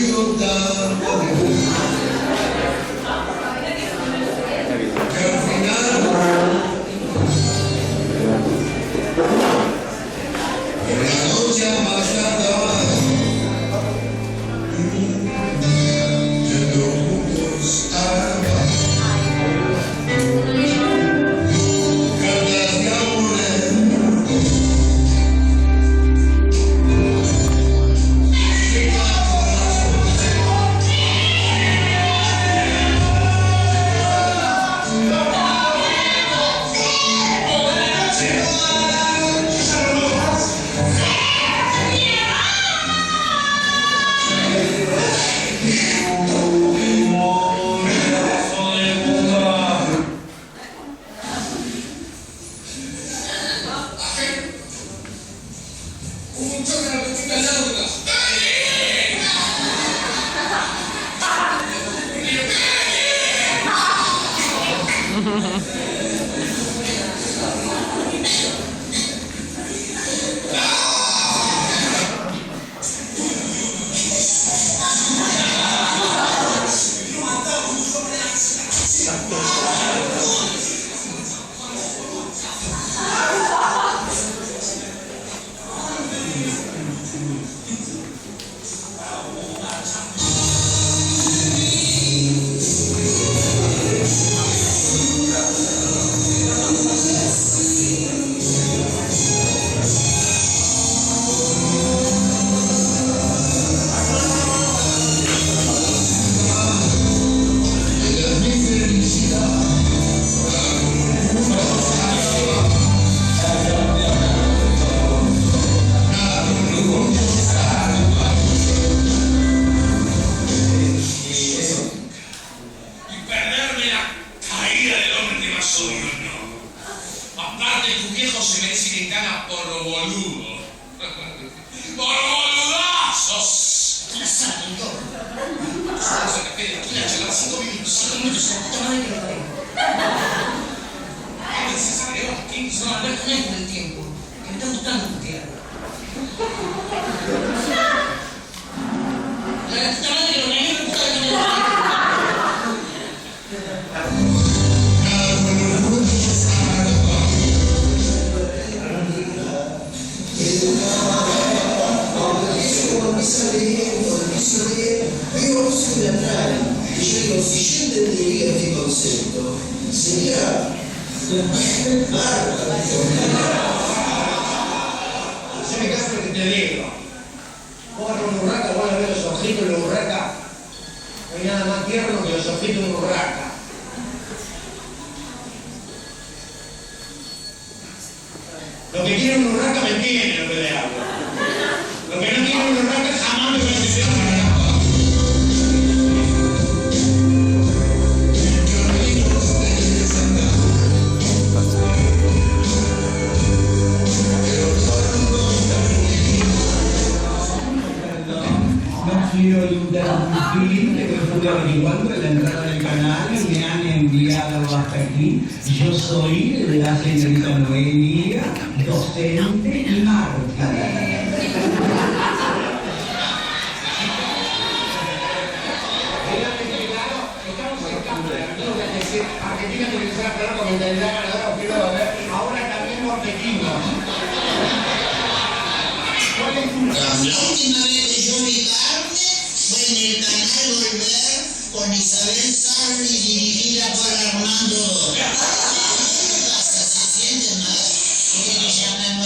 querido tanto que al final la noche más tardaba yendo juntos al bar. Cartas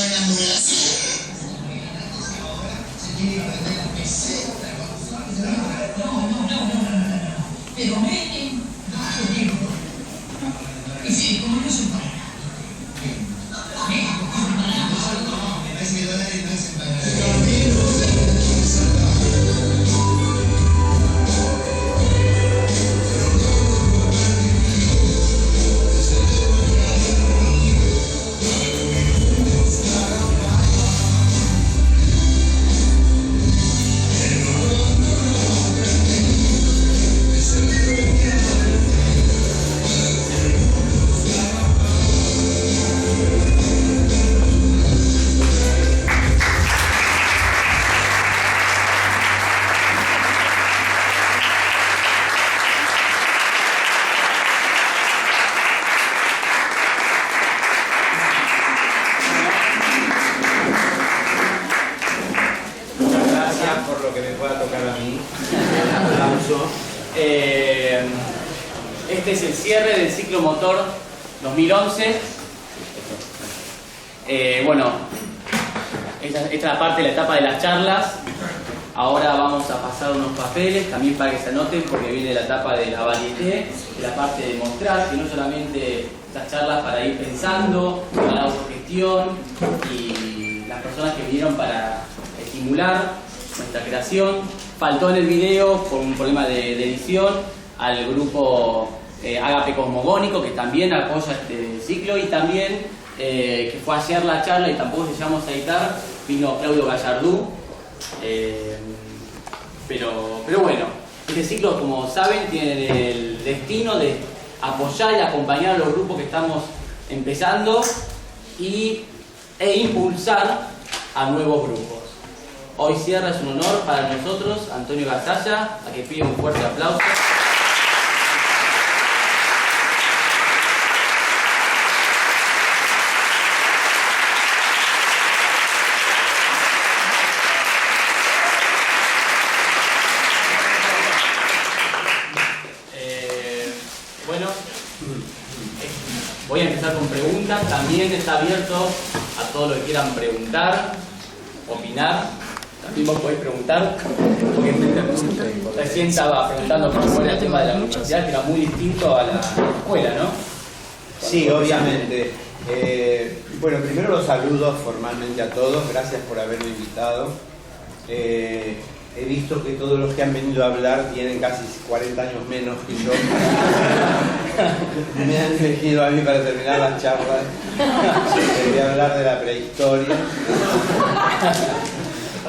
de amores por lo que me pueda tocar a mí. Un aplauso. Este es el cierre del ciclo motor 2011. Bueno, esta es la parte de la etapa de las charlas. Ahora vamos a pasar unos papeles también para que se anoten, porque viene la etapa de la varieté, la parte de mostrar, que no solamente estas charlas para ir pensando, para la autogestión y las personas que vinieron para estimular nuestra creación. Faltó en el video, por un problema de edición, al grupo Ágape Cosmogónico, que también apoya este ciclo, y también que fue ayer la charla y tampoco llegamos a editar, vino Claudio Gallardú. Pero bueno, este ciclo, como saben, tiene el destino de apoyar y acompañar a los grupos que estamos empezando e impulsar a nuevos grupos. Hoy cierra, es un honor para nosotros, Antonio Gasalla, a que pide un fuerte aplauso. Bueno, voy a empezar con preguntas. También está abierto a todos los que quieran preguntar, opinar. También vos podés preguntar, porque recién estaba preguntando cómo era el tema de la universidad, que era muy distinto a la escuela, ¿no? Sí, obviamente. Bueno, primero los saludo formalmente a todos, gracias por haberme invitado. He visto que todos los que han venido a hablar tienen casi 40 años menos que yo. Me han elegido a mí para terminar las charlas. Voy a hablar de la prehistoria.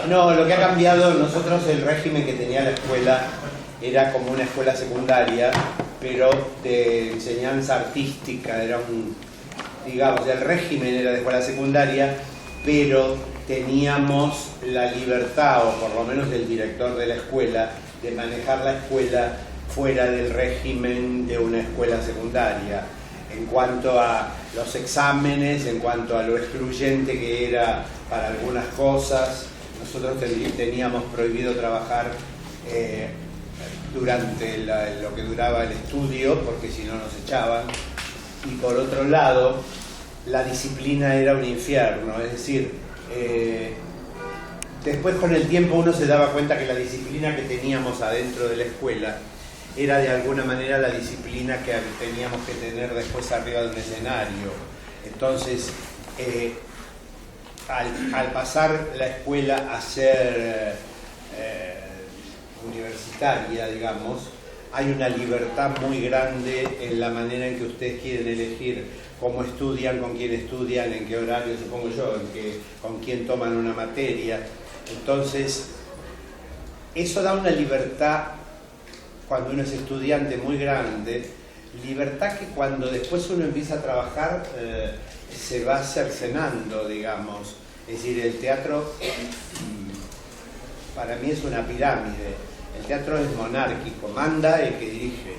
No, lo que ha cambiado, nosotros el régimen que tenía la escuela era como una escuela secundaria, pero de enseñanza artística, era digamos, el régimen era de escuela secundaria, pero teníamos la libertad, o por lo menos el director de la escuela, de manejar la escuela fuera del régimen de una escuela secundaria, en cuanto a los exámenes, en cuanto a lo excluyente que era para algunas cosas. Nosotros teníamos prohibido trabajar durante lo que duraba el estudio, porque si no nos echaban. Y por otro lado, la disciplina era un infierno, es decir, después con el tiempo uno se daba cuenta que la disciplina que teníamos adentro de la escuela era de alguna manera la disciplina que teníamos que tener después arriba de un escenario. Entonces, al pasar la escuela a ser universitaria, digamos, hay una libertad muy grande en la manera en que ustedes quieren elegir cómo estudian, con quién estudian, en qué horario, supongo yo, con quién toman una materia. Entonces, eso da una libertad cuando uno es estudiante muy grande, libertad que cuando después uno empieza a trabajar se va cercenando, digamos. Es decir, el teatro para mí es una pirámide. El teatro es monárquico, manda el que dirige.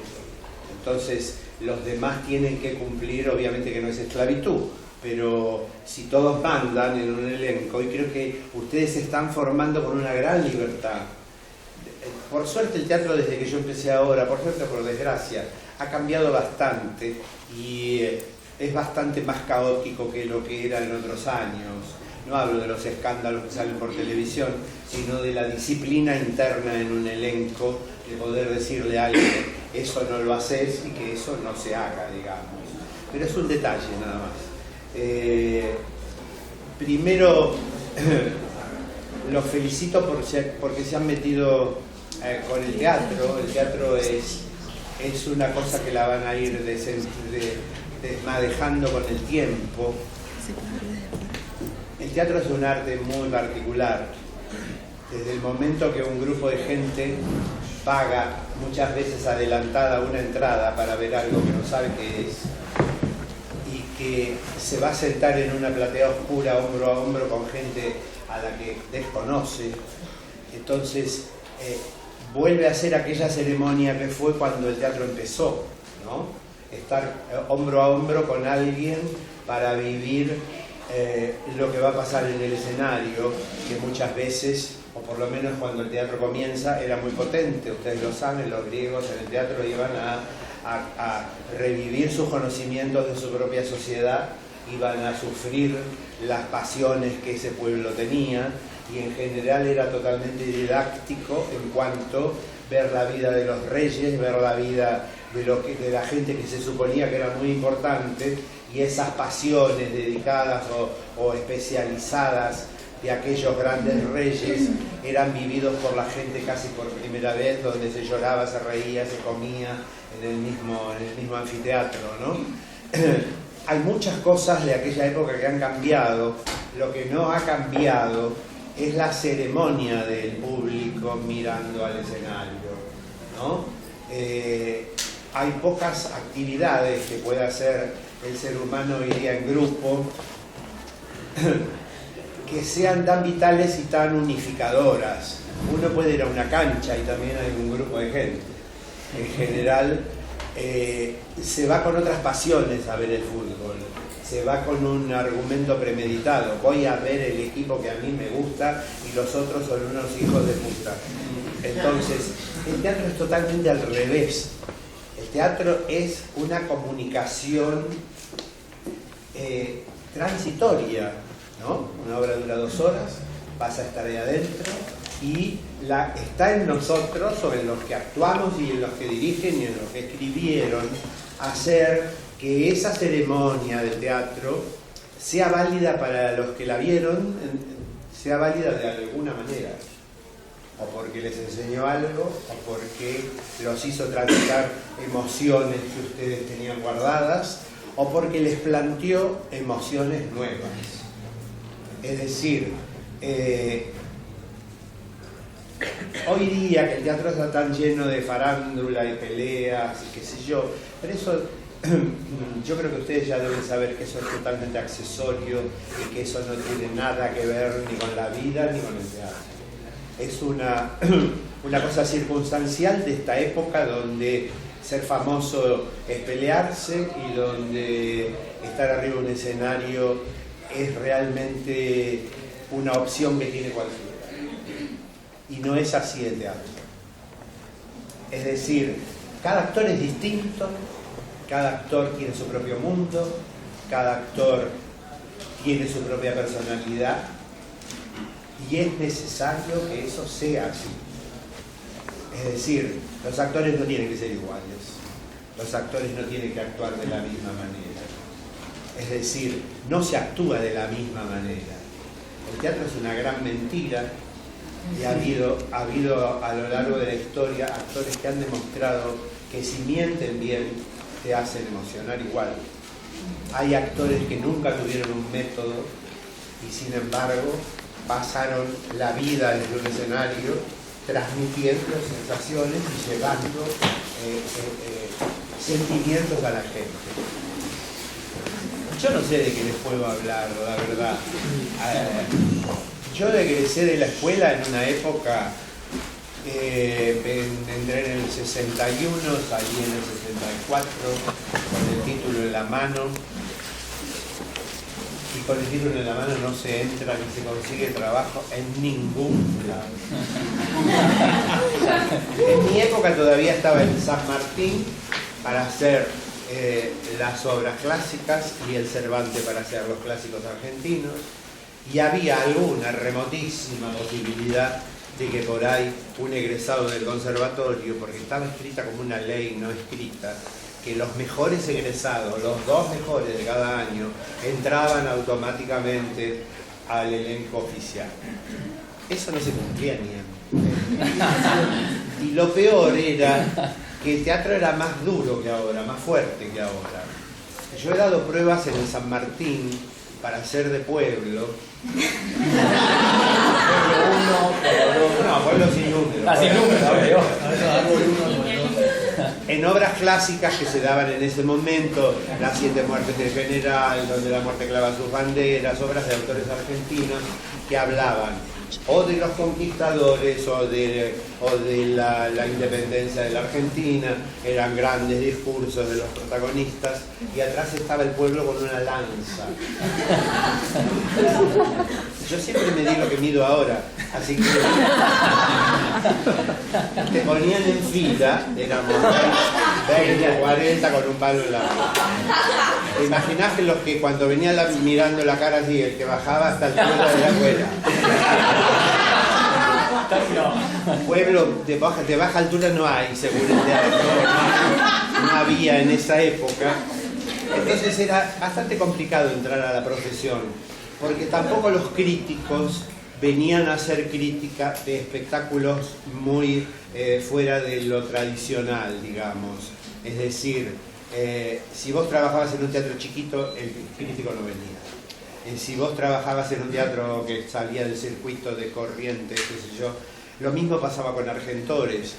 Entonces, los demás tienen que cumplir, obviamente que no es esclavitud, pero si todos mandan en un elenco, y creo que ustedes se están formando con una gran libertad. Por suerte el teatro, desde que yo empecé ahora, por suerte o por desgracia, ha cambiado bastante y es bastante más caótico que lo que era en otros años. No hablo de los escándalos que salen por televisión, sino de la disciplina interna en un elenco, de poder decirle a alguien, eso no lo haces y que eso no se haga, digamos. Pero es un detalle nada más. Primero, los felicito porque se han metido con el teatro. El teatro es una cosa que la van a ir desmadejando con el tiempo. El teatro es un arte muy particular. Desde el momento que un grupo de gente paga muchas veces adelantada una entrada para ver algo que no sabe qué es y que se va a sentar en una platea oscura hombro a hombro con gente a la que desconoce, entonces vuelve a ser aquella ceremonia que fue cuando el teatro empezó, ¿no? Estar hombro a hombro con alguien para vivir lo que va a pasar en el escenario, que muchas veces o por lo menos cuando el teatro comienza, era muy potente. Ustedes lo saben, los griegos en el teatro iban a revivir sus conocimientos de su propia sociedad, iban a sufrir las pasiones que ese pueblo tenía, y en general era totalmente didáctico en cuanto a ver la vida de los reyes, ver la vida de la gente que se suponía que era muy importante, y esas pasiones dedicadas o especializadas de aquellos grandes reyes eran vividos por la gente casi por primera vez, donde se lloraba, se reía, se comía en el mismo anfiteatro, ¿no? Hay muchas cosas de aquella época que han cambiado. Lo que no ha cambiado es la ceremonia del público mirando al escenario, ¿no? Hay pocas actividades que pueda hacer el ser humano hoy día en grupo que sean tan vitales y tan unificadoras. Uno puede ir a una cancha y también hay un grupo de gente. En general se va con otras pasiones a ver el fútbol, se va con un argumento premeditado. Voy a ver el equipo que a mí me gusta y los otros son unos hijos de puta. Entonces, el teatro es totalmente al revés. El teatro es una comunicación transitoria, ¿no? Una obra dura 2 horas, vas a estar ahí adentro y está en nosotros, o en los que actuamos y en los que dirigen y en los que escribieron, hacer que esa ceremonia del teatro sea válida para los que la vieron, sea válida de alguna manera, o porque les enseñó algo, o porque los hizo transitar emociones que ustedes tenían guardadas, o porque les planteó emociones nuevas. Es decir, hoy día que el teatro está tan lleno de farándula y peleas y qué sé yo, pero eso yo creo que ustedes ya deben saber que eso es totalmente accesorio y que eso no tiene nada que ver ni con la vida ni con el teatro. Es una cosa circunstancial de esta época donde ser famoso es pelearse y donde estar arriba de un escenario es realmente una opción que tiene cualquiera. Y no es así el teatro. Es decir, cada actor es distinto, cada actor tiene su propio mundo, cada actor tiene su propia personalidad, y es necesario que eso sea así. Es decir, los actores no tienen que ser iguales, los actores no tienen que actuar de la misma manera. Es decir, no se actúa de la misma manera. El teatro es una gran mentira, y ha habido a lo largo de la historia actores que han demostrado que si mienten bien te hacen emocionar igual. Hay actores que nunca tuvieron un método y sin embargo pasaron la vida desde un escenario transmitiendo sensaciones y llevando sentimientos a la gente. Yo no sé de qué les puedo hablar, la verdad. Yo egresé de la escuela en una época, entré en el 61, salí en el 64, con el título en la mano. Y con el título en la mano no se entra ni se consigue trabajo en ningún lado. En mi época todavía estaba en San Martín para hacer las obras clásicas y el Cervantes para hacer los clásicos argentinos, y había alguna remotísima posibilidad de que por ahí un egresado del conservatorio, porque estaba escrita como una ley no escrita, que los mejores egresados, los 2 mejores de cada año, entraban automáticamente al elenco oficial. Eso no se cumplía ni en... Y lo peor era que el teatro era más duro que ahora, más fuerte que ahora. Yo he dado pruebas en el San Martín para ser de pueblo. Pueblo sin número. Sin número, en obras clásicas que se daban en ese momento, Las 7 muertes del general, Donde la muerte clava sus banderas, obras de autores argentinos que hablaban o de los conquistadores o de la independencia de la Argentina. Eran grandes discursos de los protagonistas y atrás estaba el pueblo con una lanza. Yo siempre me di lo que mido ahora, así que te ponían en fila, éramos 20 o 40 con un palo en la mano. ¿Te imaginás que los que cuando venía mirando la cara así, el que bajaba hasta el altura de la escuela? Pueblo de baja altura no hay, según el teatro, no había en esa época. Entonces era bastante complicado entrar a la profesión, porque tampoco los críticos venían a hacer crítica de espectáculos muy fuera de lo tradicional, digamos. Es decir, si vos trabajabas en un teatro chiquito, el crítico no venía. Si vos trabajabas en un teatro que salía del circuito de Corrientes, qué sé yo, lo mismo pasaba con Argentores.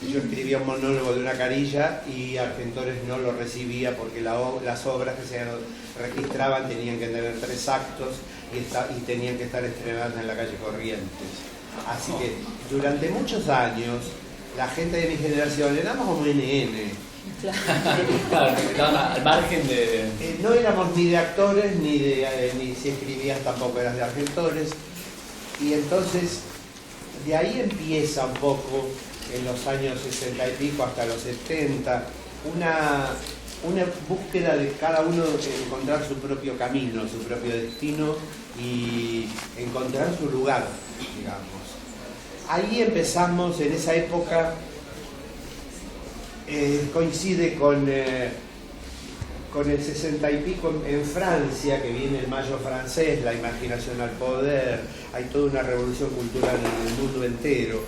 Yo escribía un monólogo de una carilla y Argentores no lo recibía porque las obras que se registraban tenían que tener 3 actos y tenían que estar estrenadas en la calle Corrientes. Así que durante muchos años la gente de mi generación éramos como NN. Claro, que estaban al margen de... No éramos ni de actores ni si escribías tampoco eras de Argentores. Y entonces de ahí empieza un poco, en los años 60 y pico hasta los 70, una búsqueda de cada uno de encontrar su propio camino, su propio destino y encontrar su lugar, digamos. Ahí empezamos, en esa época, coincide con el 60 y pico en Francia, que viene el Mayo francés, la imaginación al poder, hay toda una revolución cultural en el mundo entero,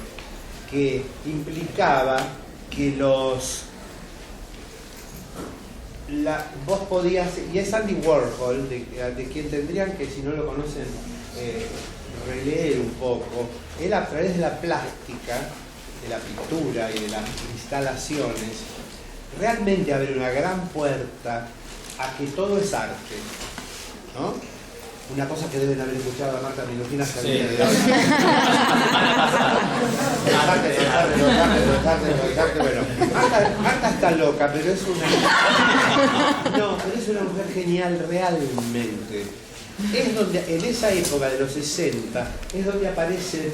que implicaba que vos podías, y es Andy Warhol, de quien tendrían que, si no lo conocen, releer un poco. Él, a través de la plástica, de la pintura y de las instalaciones, realmente abre una gran puerta a que todo es arte, ¿no? Una cosa que deben haber escuchado a Marta Minujín hasta el día de hoy. Bueno, Marta está loca, pero es una... No, pero es una mujer genial realmente. Es donde, en esa época de los 60, es donde aparece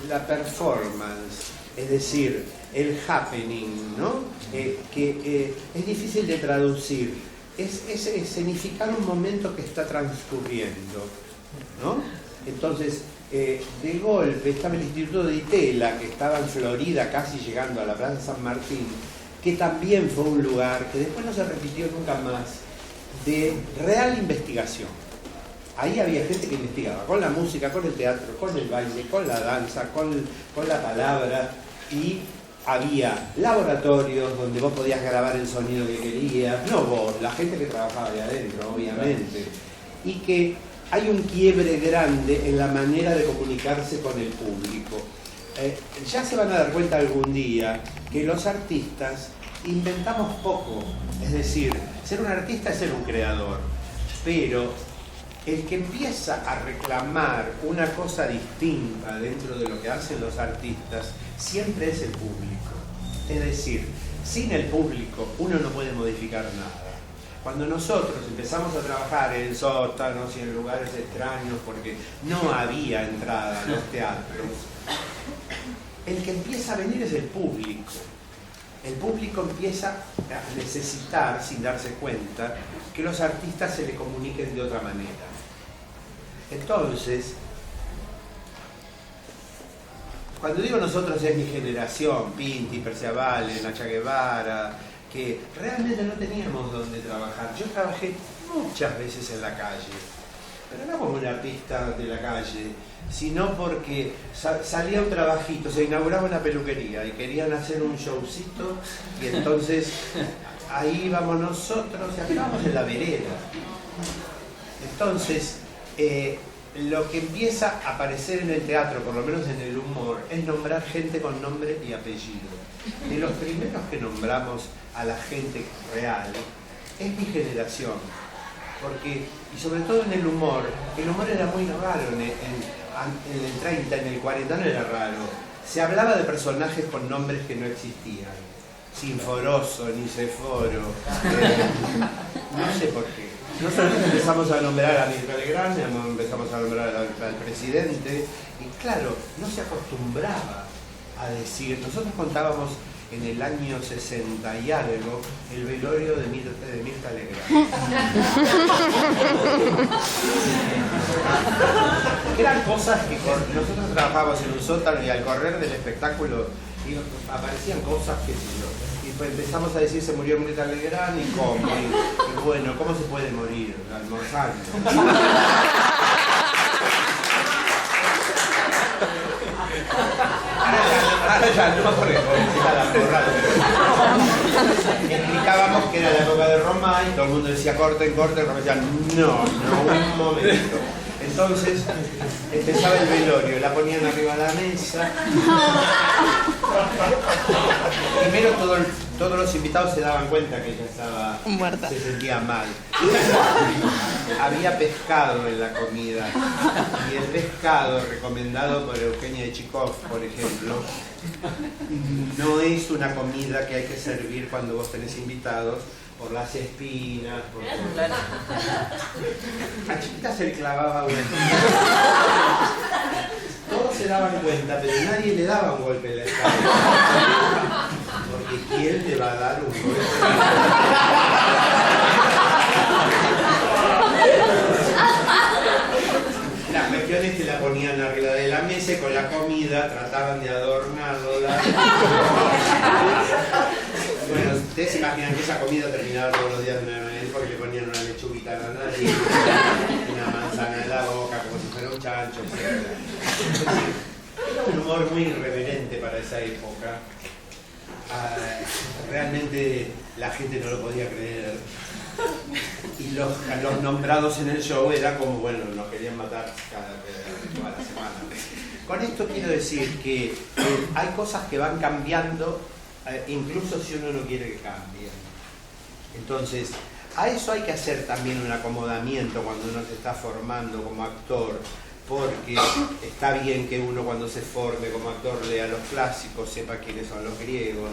la performance, es decir, el happening, ¿no? Que es difícil de traducir. Es escenificar un momento que está transcurriendo, ¿no? Entonces, de golpe estaba el Instituto de Itela, que estaba en Florida, casi llegando a la Plaza San Martín, que también fue un lugar que después no se repitió nunca más, de real investigación. Ahí había gente que investigaba con la música, con el teatro, con el baile, con la danza, con la palabra, y había laboratorios donde vos podías grabar el sonido que querías, no vos, la gente que trabajaba de adentro, obviamente, y que hay un quiebre grande en la manera de comunicarse con el público. Ya se van a dar cuenta algún día que los artistas inventamos poco, es decir, ser un artista es ser un creador, pero el que empieza a reclamar una cosa distinta dentro de lo que hacen los artistas siempre es el público. Es decir, sin el público uno no puede modificar nada. Cuando nosotros empezamos a trabajar en sótanos y en lugares extraños porque no había entrada a los teatros, el que empieza a venir es el público. El público empieza a necesitar, sin darse cuenta, que los artistas se le comuniquen de otra manera. Entonces, cuando digo nosotros es mi generación, Pinti, Perciabale, Nacha Guevara, que realmente no teníamos dónde trabajar. Yo trabajé muchas veces en la calle, pero no como un artista de la calle, sino porque salía un trabajito, se inauguraba una peluquería y querían hacer un showcito y entonces ahí íbamos nosotros y acabamos en la vereda. Entonces, lo que empieza a aparecer en el teatro, por lo menos en el humor, es nombrar gente con nombre y apellido. De los primeros que nombramos a la gente real es mi generación, porque, y sobre todo en el humor era muy raro en el 30, en el 40 no era raro. Se hablaba de personajes con nombres que no existían. Sinforoso, Niceforo, no sé por qué. Nosotros empezamos a nombrar a Mirta Legrand, empezamos a nombrar al presidente, y claro, no se acostumbraba a decir, nosotros contábamos en el año 60 y algo el velorio de Mirta Legrand. Eran cosas que nosotros trabajábamos en un sótano y al correr del espectáculo aparecían cosas que y pues empezamos a decir se murió Mirta Legrand y cómo, y bueno, ¿cómo se puede morir? Almorzando. Ahora ya no, porque la porrada. Explicábamos que era la época de Roma y todo el mundo decía corten, corten, Roma decía no, un momento. Entonces empezaba el velorio, la ponían arriba de la mesa. Primero todos los invitados se daban cuenta que ella estaba muerta, se sentía mal. Había pescado en la comida y el pescado recomendado por Eugenia de Chikov, por ejemplo, no es una comida que hay que servir cuando vos tenés invitados por las espinas, por todo. A Chiquita se le clavaba una espina. Todos se daban cuenta, pero nadie le daba un golpe en la espalda. Porque ¿quién le va a dar un golpe? La cuestión es que la ponían arriba de la mesa y con la comida trataban de adornarla. Bueno, ustedes se imaginan que esa comida terminaba todos los días de una manera porque le ponían una lechuguita en la nariz, una manzana en la boca, como si fuera un chancho, etc. Era un humor muy irreverente para esa época. Realmente la gente no lo podía creer. Y los nombrados en el show era como, bueno, nos querían matar toda la semana. Con esto quiero decir que hay cosas que van cambiando, incluso si uno no quiere que cambien. Entonces, a eso hay que hacer también un acomodamiento cuando uno se está formando como actor, porque está bien que uno cuando se forme como actor lea los clásicos, sepa quiénes son los griegos,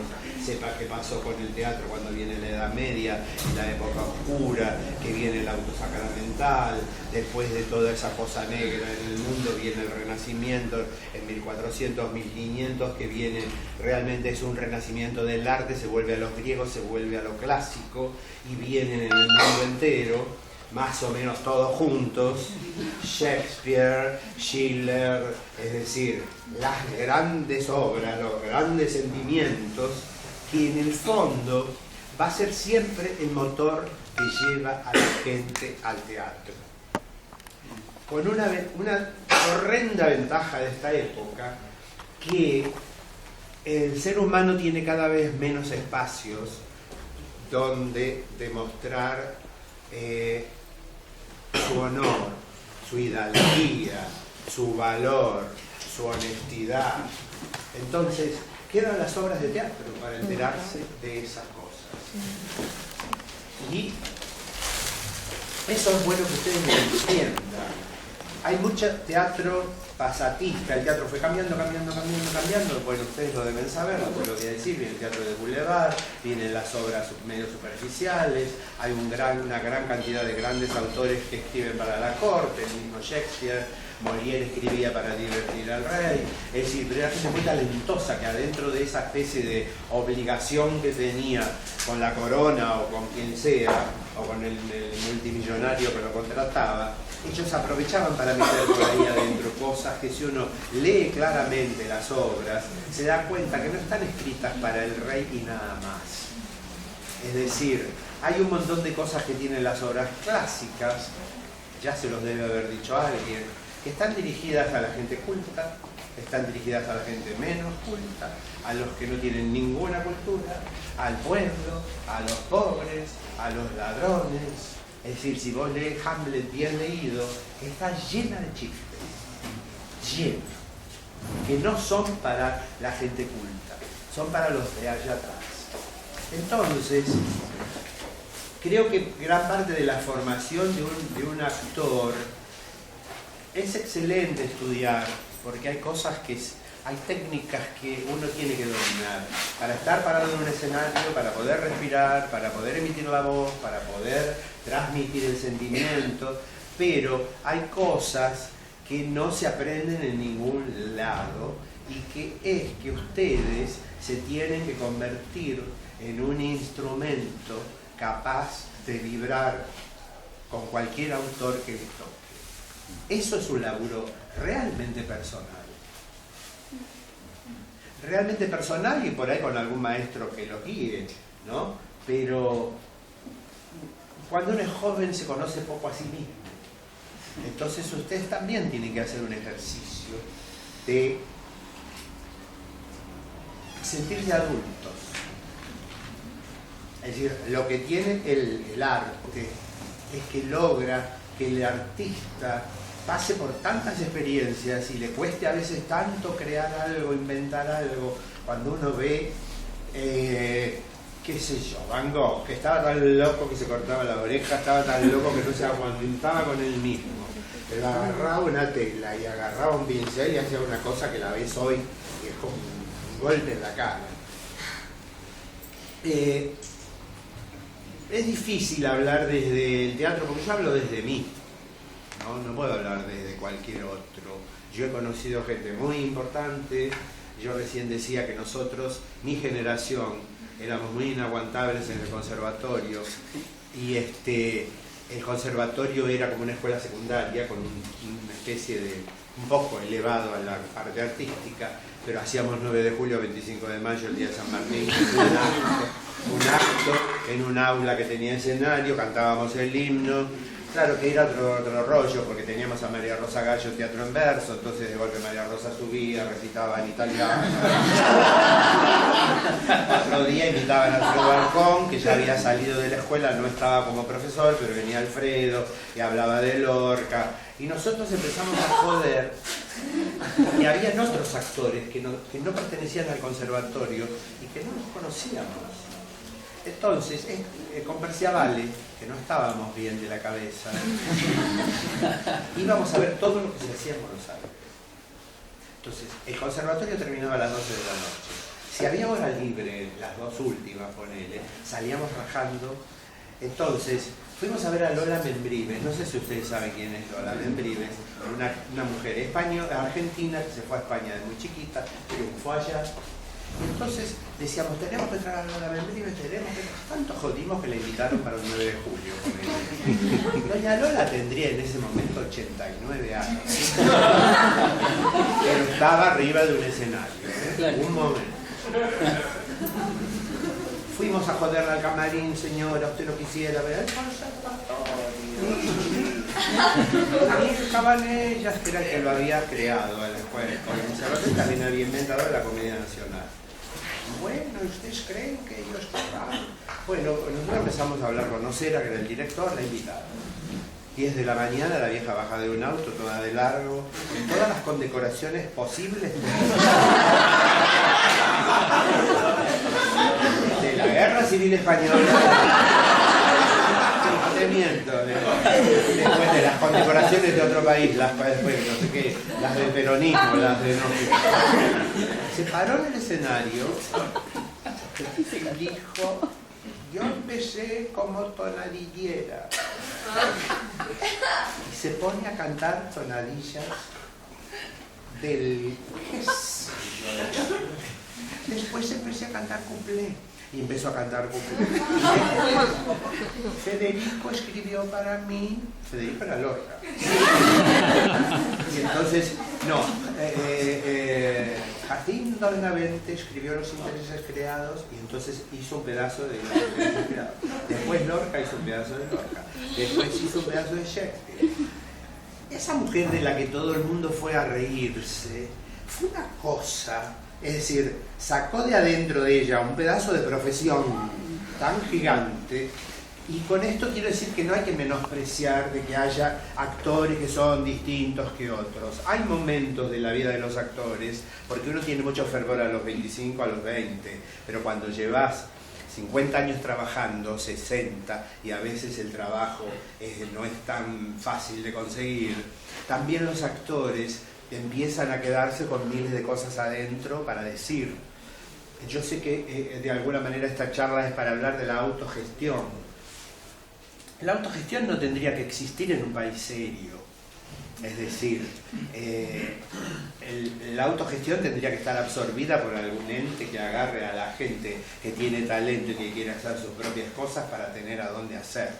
sepa qué pasó con el teatro cuando viene la Edad Media, la época oscura, que viene el auto sacramental, después de toda esa cosa negra en el mundo viene el Renacimiento en 1400, 1500, que viene, realmente es un renacimiento del arte, se vuelve a los griegos, se vuelve a lo clásico y vienen en el mundo entero, más o menos todos juntos, Shakespeare, Schiller, es decir, las grandes obras, los grandes sentimientos, que en el fondo va a ser siempre el motor que lleva a la gente al teatro. Con una horrenda ventaja de esta época, que el ser humano tiene cada vez menos espacios donde demostrar su honor, su hidalguía, su valor, su honestidad. Entonces, quedan las obras de teatro para enterarse de esas cosas. Y eso es bueno que ustedes lo entiendan. Hay mucho teatro pasatista, el teatro fue cambiando. Bueno, ustedes lo deben saber, no puedo decir, viene el teatro de Boulevard, vienen las obras medio superficiales, hay una gran cantidad de grandes autores que escriben para la corte, el mismo Shakespeare, Molière escribía para divertir al rey, es decir, pero era gente muy talentosa que adentro de esa especie de obligación que tenía con la corona o con quien sea, o con el multimillonario que lo contrataba, ellos aprovechaban para meter por ahí adentro cosas que si uno lee claramente las obras, se da cuenta que no están escritas para el rey y nada más. Es decir, hay un montón de cosas que tienen las obras clásicas, ya se los debe haber dicho alguien, que están dirigidas a la gente culta, están dirigidas a la gente menos culta, a los que no tienen ninguna cultura, al pueblo, a los pobres, a los ladrones. Es decir, si vos lees Hamlet bien leído, está llena de chistes, llena, que no son para la gente culta, son para los de allá atrás. Entonces, creo que gran parte de la formación de un actor es excelente estudiar, porque hay cosas hay técnicas que uno tiene que dominar para estar parado en un escenario, para poder respirar, para poder emitir la voz, para poder transmitir el sentimiento, pero hay cosas que no se aprenden en ningún lado y que es que ustedes se tienen que convertir en un instrumento capaz de vibrar con cualquier autor que les toque. Eso es un laburo realmente personal. Realmente personal y por ahí con algún maestro que lo guíe, ¿no? Pero cuando uno es joven se conoce poco a sí mismo. Entonces ustedes también tienen que hacer un ejercicio de sentirse adultos. Es decir, lo que tiene el arte es que logra que el artista pase por tantas experiencias y le cueste a veces tanto crear algo, inventar algo. Cuando uno ve, qué sé yo, Van Gogh, que estaba tan loco que se cortaba la oreja, estaba tan loco que no se aguantaba con él mismo. Pero agarraba una tela y agarraba un pincel y hacía una cosa que la ves hoy y es como un golpe en la cara. Es difícil hablar desde el teatro porque yo hablo desde mí. No puedo hablar desde cualquier otro. Yo he conocido gente muy importante. Yo recién decía que nosotros, mi generación, éramos muy inaguantables en el conservatorio y el conservatorio era como una escuela secundaria con una especie de un poco elevado a la parte artística, pero hacíamos 9 de julio, 25 de mayo, el día de San Martín, un acto en un aula que tenía escenario, cantábamos el himno. Claro que era otro rollo, porque teníamos a María Rosa Gallo teatro en verso, entonces de golpe María Rosa subía, recitaba en italiano. Otro día invitaban a Alfredo Balcón, que ya había salido de la escuela, no estaba como profesor, pero venía Alfredo y hablaba de Lorca. Y nosotros empezamos a joder, y habían otros actores que no pertenecían al conservatorio y que no los conocíamos. Entonces, con Perciavale, que no estábamos bien de la cabeza, íbamos a ver todo lo que se hacía en Buenos Aires. Entonces, el conservatorio terminaba a las 12 de la noche. Si había hora libre, las dos últimas, ponele, salíamos rajando. Entonces, fuimos a ver a Lola Membrives. No sé si ustedes saben quién es Lola Membrives. Una mujer española, argentina, que se fue a España de muy chiquita, triunfó allá. Entonces decíamos, tenemos que traer a Lola Membrives, tanto jodimos que la invitaron para el 9 de julio. Doña Lola tendría en ese momento 89 años. Pero estaba arriba de un escenario, un momento. Fuimos a joderla al camarín, señora, usted no quisiera ver el conservatorio. Y estaban ellas, que era el que lo había creado a la escuela. El conservatorio también había inventado la Comedia Nacional. Bueno, ¿ustedes creen que ellos tocaban? Bueno, nosotros empezamos a hablar con Nocera, que era el director, la invitada. 10 de la mañana, la vieja baja de un auto, toda de largo, en todas las condecoraciones posibles de la Guerra Civil Española. Te miento, después de las condecoraciones de otro país, después no sé qué, las del peronismo, las de no sé qué. Se paró en el escenario y dijo, yo empecé como tonadillera. Y se pone a cantar tonadillas del... ¿qué sé yo? Después empecé a cantar cuplé. Y empezó a cantar cuplé. Federico escribió para mí... Federico era Lorca. Y entonces, no... Jacinto Benavente escribió Los Intereses Creados y entonces hizo un pedazo de Los Intereses Creados. Después Lorca hizo un pedazo de Lorca. Después hizo un pedazo de Shakespeare. Esa mujer de la que todo el mundo fue a reírse fue una cosa, es decir, sacó de adentro de ella un pedazo de profesión tan gigante. Y con esto quiero decir que no hay que menospreciar de que haya actores que son distintos que otros. Hay momentos de la vida de los actores, porque uno tiene mucho fervor a los 25, a los 20, pero cuando llevas 50 años trabajando, 60, y a veces el trabajo no es tan fácil de conseguir, también los actores empiezan a quedarse con miles de cosas adentro para decir. Yo sé que de alguna manera esta charla es para hablar de la autogestión. La autogestión no tendría que existir en un país serio. Es decir, la autogestión tendría que estar absorbida por algún ente que agarre a la gente que tiene talento y que quiere hacer sus propias cosas para tener a dónde hacerlo.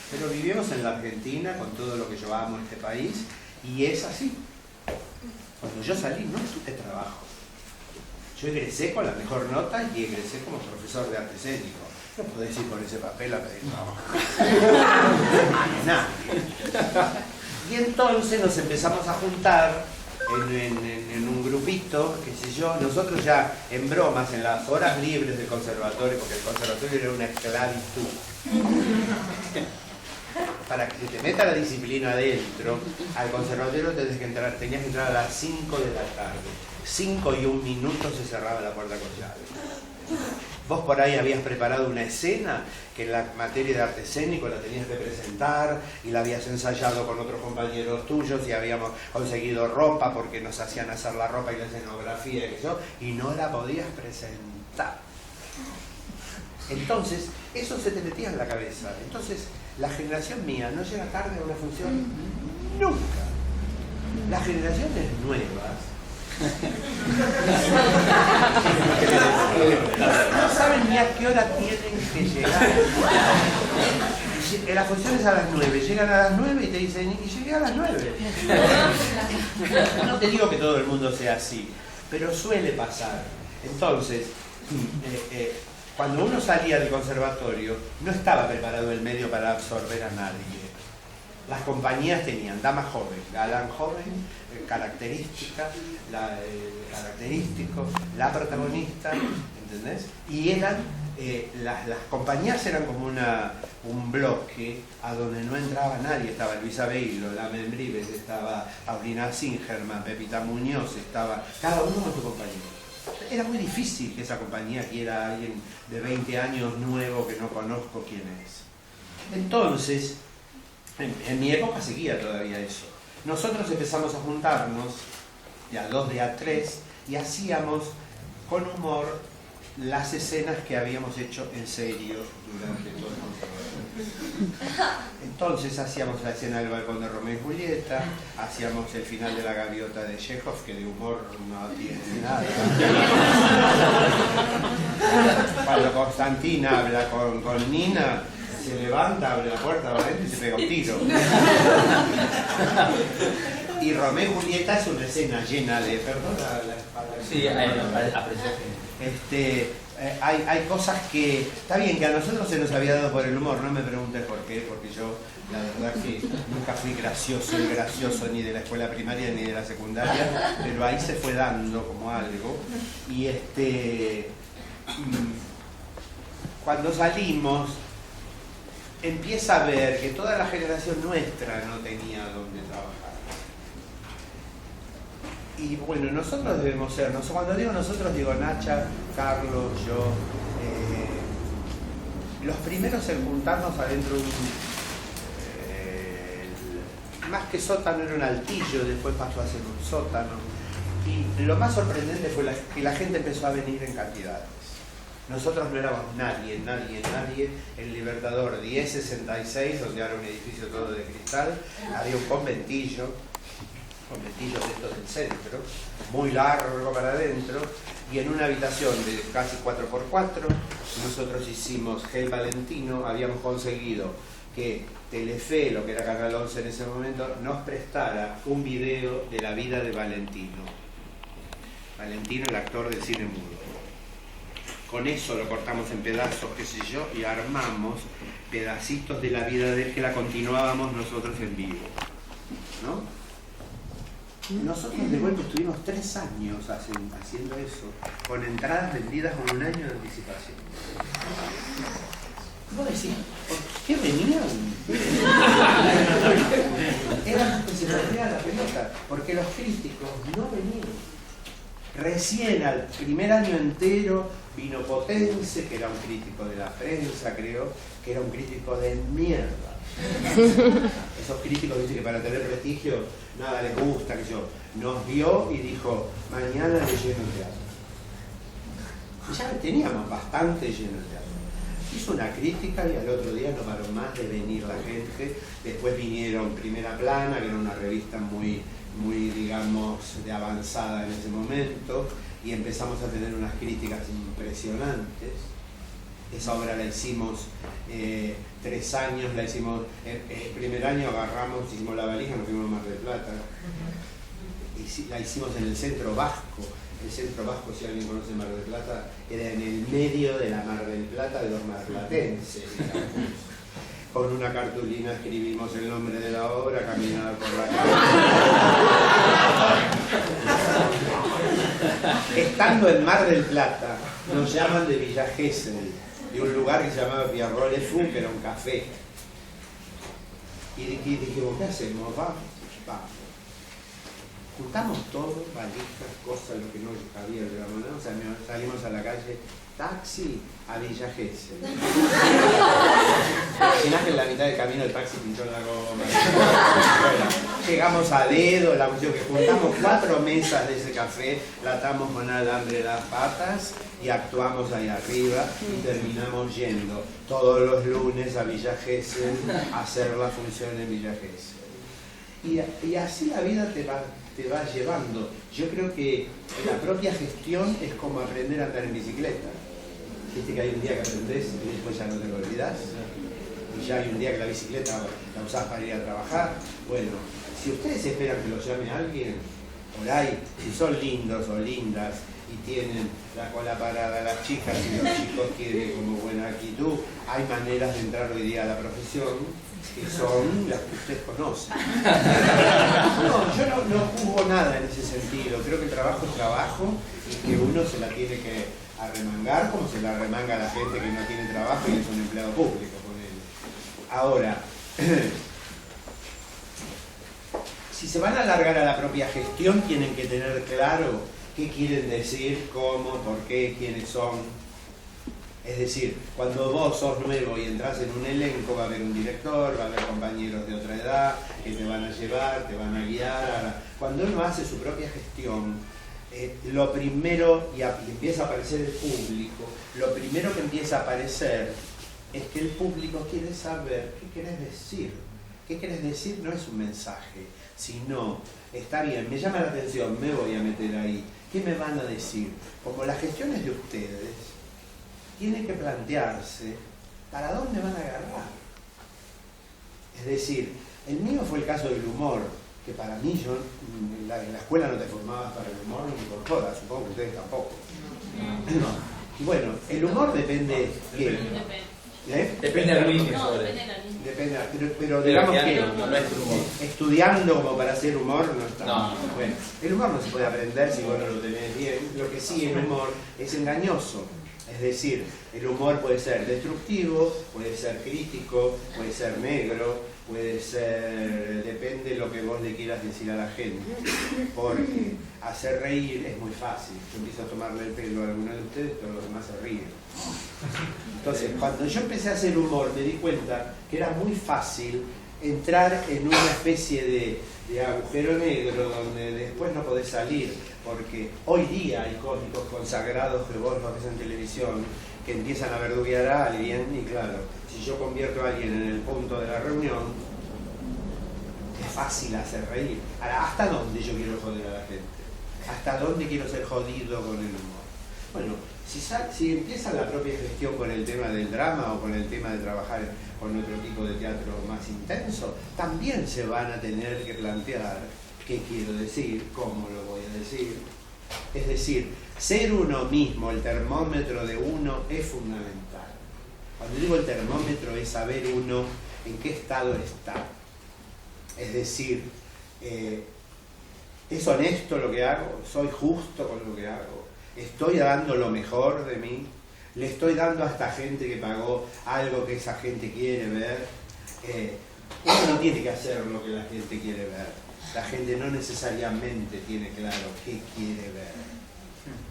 Pero vivimos en la Argentina con todo lo que yo amo en este país y es así. Cuando yo salí no tuve trabajo. Yo egresé con la mejor nota y egresé como profesor de arte escénico. No podés ir con ese papel a pedir trabajo. Nadie. Y entonces nos empezamos a juntar en un grupito, qué sé yo, nosotros ya en bromas, en las horas libres del conservatorio, porque el conservatorio era una esclavitud. Para que se te meta la disciplina adentro, al conservatorio tenías que entrar a las 5 de la tarde. 5 y 1 minuto se cerraba la puerta con llave. Vos por ahí habías preparado una escena que en la materia de arte escénico la tenías que presentar y la habías ensayado con otros compañeros tuyos y habíamos conseguido ropa porque nos hacían hacer la ropa y la escenografía y no la podías presentar. Entonces, eso se te metía en la cabeza. Entonces, la generación mía no llega tarde a una función nunca. Las generaciones nuevas no saben ni a qué hora tienen que llegar. La función es a las 9, llegan a las 9 y te dicen, y llegué a las 9. No te digo que todo el mundo sea así, pero suele pasar. Entonces, cuando uno salía del conservatorio, no estaba preparado el medio para absorber a nadie. Las compañías tenían dama joven, galán joven, característica, característico, la protagonista, ¿entendés? Y eran, las compañías eran como un bloque a donde no entraba nadie. Estaba Luisa Beilo, la Membrives, estaba Paulina Singerman, Pepita Muñoz, estaba cada uno con su compañero. Era muy difícil que esa compañía quiera a alguien de 20 años nuevo que no conozco quién es. Entonces, en mi época seguía todavía eso. Nosotros empezamos a juntarnos de a 2, de a 3 y hacíamos con humor las escenas que habíamos hecho en serio durante todo el conservatorio. Entonces hacíamos la escena del balcón de Romeo y Julieta, hacíamos el final de la gaviota de Chekhov, que de humor no tiene nada. Cuando Constantina habla con Nina, se levanta, abre la puerta, va adentro y se pega un tiro. Y Romeo y Julieta es una escena llena de... Perdón, la espalda. Sí, hay cosas que... Está bien que a nosotros se nos había dado por el humor, no me preguntes por qué, porque yo la verdad que nunca fui gracioso ni de la escuela primaria ni de la secundaria, pero ahí se fue dando como algo. Y cuando salimos, empieza a ver que toda la generación nuestra no tenía dónde trabajar. Y bueno, nosotros debemos ser, cuando digo nosotros digo Nacha, Carlos, yo, los primeros en juntarnos adentro de más que sótano era un altillo, después pasó a ser un sótano. Y lo más sorprendente fue que la gente empezó a venir en cantidades. Nosotros no éramos nadie. El Libertador 1066, donde era un edificio todo de cristal, había un conventillos de estos del centro, muy largo para adentro, y en una habitación de casi 4x4, nosotros hicimos Gel Valentino, habíamos conseguido que Telefe, lo que era Canal 11 en ese momento, nos prestara un video de la vida de Valentino. Valentino, el actor del cine mudo. Con eso lo cortamos en pedazos, qué sé yo, y armamos pedacitos de la vida de él que la continuábamos nosotros en vivo, ¿no? Nosotros de golpe estuvimos 3 años haciendo eso, con entradas vendidas con 1 año de anticipación. Vos decís, ¿por qué venían? Era que se perdía la pelota, porque los críticos no venían. Recién al primer año entero vino Potense, que era un crítico de la prensa, creo, que era un crítico de mierda. Esos críticos dicen que para tener prestigio nada les gusta, que yo. Nos vio y dijo, mañana le lleno el teatro. Y ya teníamos bastante lleno el teatro. hizo una crítica y al otro día no paró más de venir la gente. Después vinieron Primera Plana, que era una revista muy, digamos, de avanzada en ese momento, y empezamos a tener unas críticas impresionantes. Esa obra la hicimos 3 años, la hicimos, el primer año agarramos, hicimos la valija, nos fuimos a Mar del Plata, y la hicimos en el Centro Vasco. El Centro Vasco, si alguien conoce Mar del Plata, era en el medio de la Mar del Plata de los marplatenses, digamos. Con una cartulina escribimos el nombre de la obra, caminar por la calle. Estando en Mar del Plata, nos llaman de Villa Gesell, de un lugar que se llamaba Pierrot Le Fou, que era un café. Y dijimos, ¿qué hacemos? Vamos. Juntamos todo, valijas, cosas, lo que no cabía de la moneda, o sea, salimos a la calle, taxi a Villa Gesell. Imaginás que en la mitad del camino el taxi pintó en la goma. Bueno, llegamos a dedo, la cuestión que juntamos 4 mesas de ese café, la atamos con alambre las patas y actuamos ahí arriba y terminamos yendo todos los lunes a Villa Gesell a hacer la función en Villa Gesell. Y así la vida te va llevando. Yo creo que la propia gestión es como aprender a andar en bicicleta. Viste que hay un día que aprendés y después ya no te lo olvidás. Y ya hay un día que la bicicleta la usás para ir a trabajar. Bueno, si ustedes esperan que los llame alguien, por ahí, si son lindos o lindas y tienen la cola parada las chicas y los chicos quieren como buena actitud, hay maneras de entrar hoy día a la profesión que son las que ustedes conocen. No, yo no juzgo nada en ese sentido. Creo que el trabajo es trabajo y que uno se la tiene que arremangar como se la arremanga la gente que no tiene trabajo y es un empleado público. Ahora, si se van a alargar a la propia gestión, tienen que tener claro qué quieren decir, cómo, por qué, quiénes son. Es decir, cuando vos sos nuevo y entras en un elenco, va a haber un director, va a haber compañeros de otra edad que te van a llevar, te van a guiar. Cuando uno hace su propia gestión, lo primero, y empieza a aparecer el público, lo primero que empieza a aparecer es que el público quiere saber qué querés decir. ¿Qué querés decir? No es un mensaje, sino, está bien, me llama la atención, me voy a meter ahí. ¿Qué me van a decir? Como las gestiones de ustedes, tienen que plantearse para dónde van a agarrar. Es decir, el mío fue el caso del humor, que para mí yo en la escuela no te formabas para el humor ni por todas, supongo que ustedes tampoco. No. Y bueno, el humor depende de Depende de la línea. Depende, pero digamos que no es humor. Estudiando como para hacer humor no está. No. Bueno, el humor no se puede aprender si vos no lo tenés bien. Lo que sí, el humor es engañoso. Es decir, el humor puede ser destructivo, puede ser crítico, puede ser negro, puede ser... depende de lo que vos le quieras decir a la gente. Porque hacer reír es muy fácil. Yo empiezo a tomarle el pelo a alguno de ustedes, todos los demás se ríen. Entonces, cuando yo empecé a hacer humor, me di cuenta que era muy fácil entrar en una especie de agujero negro donde después no podés salir, porque hoy día hay cómicos consagrados que vos los ves en televisión que empiezan a verduguear a alguien y claro, si yo convierto a alguien en el punto de la reunión, es fácil hacer reír. Ahora, ¿hasta dónde yo quiero joder a la gente? ¿Hasta dónde quiero ser jodido con el humor? Bueno, si empieza la propia gestión con el tema del drama o con el tema de trabajar con otro tipo de teatro más intenso, también se van a tener que plantear qué quiero decir, cómo lo voy a decir. Es decir, ser uno mismo, el termómetro de uno es fundamental. Cuando digo el termómetro es saber uno en qué estado está. Es decir, ¿es honesto lo que hago? ¿Soy justo con lo que hago? ¿Estoy dando lo mejor de mí? ¿Le estoy dando a esta gente que pagó algo que esa gente quiere ver? Uno no tiene que hacer lo que la gente quiere ver. La gente no necesariamente tiene claro qué quiere ver.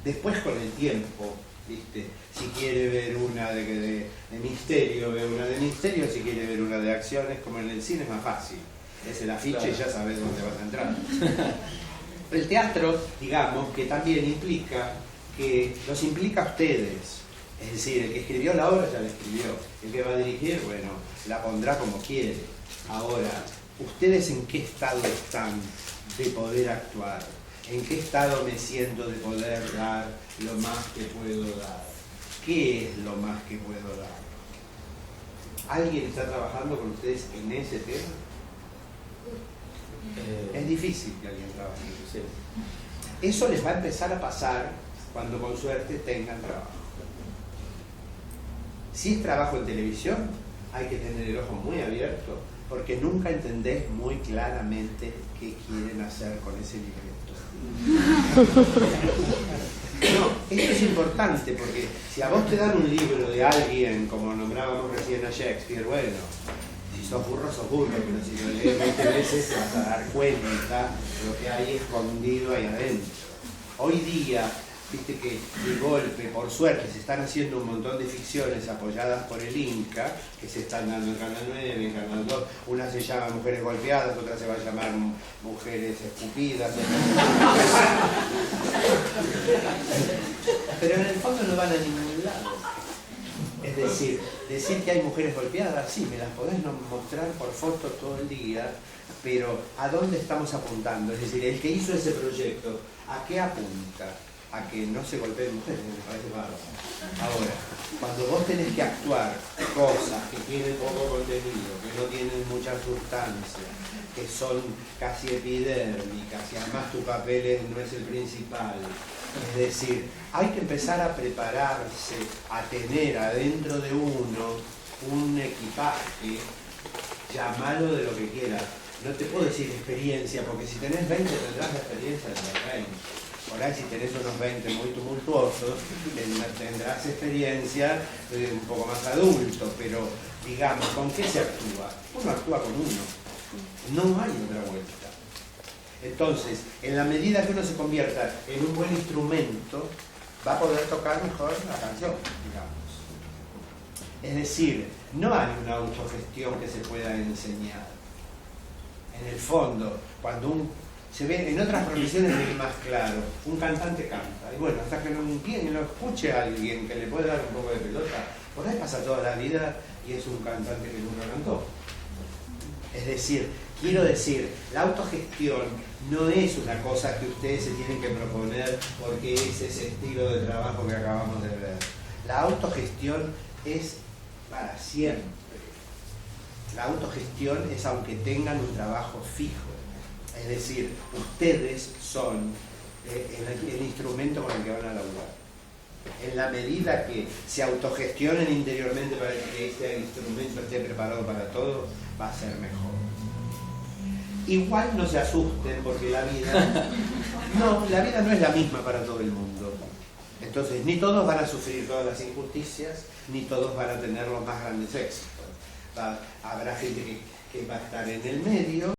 Después con el tiempo, ¿viste? Si quiere ver una de misterio, ve una de misterio. Si quiere ver una de acciones, como en el cine es más fácil. Es el afiche y ya sabes dónde vas a entrar. El teatro, digamos, que también implica que los implica a ustedes. Es decir, el que escribió la obra ya la escribió. El que va a dirigir, bueno, la pondrá como quiere. Ahora, ¿ustedes en qué estado están de poder actuar? ¿En qué estado me siento de poder dar lo más que puedo dar? ¿Qué es lo más que puedo dar? ¿Alguien está trabajando con ustedes en ese tema? Es difícil que alguien trabaje en eso. Eso les va a empezar a pasar cuando con suerte tengan trabajo. Si es trabajo en televisión, hay que tener el ojo muy abierto porque nunca entendés muy claramente qué quieren hacer con ese libreto. No, esto es importante porque si a vos te dan un libro de alguien, como nombrábamos recién a Shakespeare, bueno, si sos burro, pero si lo lees 20 veces te vas a dar cuenta de lo que hay escondido ahí adentro. Hoy día, viste que de golpe, por suerte, se están haciendo un montón de ficciones apoyadas por el Inca, que se están dando en Canal 9, en Canal 2. Una se llama Mujeres Golpeadas, otra se va a llamar Mujeres Escupidas. Pero en el fondo no van a ningún lado. Es decir que hay mujeres golpeadas, sí, me las podés mostrar por foto todo el día, pero ¿a dónde estamos apuntando? Es decir, el que hizo ese proyecto, ¿a qué apunta? A que no se golpeen mujeres, me parece bárbaro. Ahora, cuando vos tenés que actuar cosas que tienen poco contenido, que no tienen mucha sustancia, que son casi epidérmicas, y además tu papel no es el principal, es decir, hay que empezar a prepararse, a tener adentro de uno un equipaje, llamarlo de lo que quieras. No te puedo decir experiencia, porque si tenés 20 tendrás la experiencia de los 20. Por ahí si tenés unos 20 muy tumultuosos, tendrás experiencia un poco más adulto, pero digamos, ¿con qué se actúa? Uno actúa con uno, no hay otra vuelta. Entonces, en la medida que uno se convierta en un buen instrumento, va a poder tocar mejor la canción, digamos. Es decir, no hay una autogestión que se pueda enseñar. En el fondo, cuando se ve en otras profesiones es más claro, un cantante canta, y bueno, hasta que no lo escuche a alguien que le puede dar un poco de pelota, por ahí pasa toda la vida y es un cantante que nunca cantó. Es decir, quiero decir, la autogestión no es una cosa que ustedes se tienen que proponer porque es ese estilo de trabajo que acabamos de ver. La autogestión es para siempre. La autogestión es aunque tengan un trabajo fijo. Es decir, ustedes son el instrumento con el que van a laburar. En la medida que se autogestionen interiormente para que este instrumento esté preparado para todo, va a ser mejor. Igual no se asusten porque la vida no es la misma para todo el mundo. Entonces, ni todos van a sufrir todas las injusticias, ni todos van a tener los más grandes éxitos. Habrá gente que va a estar en el medio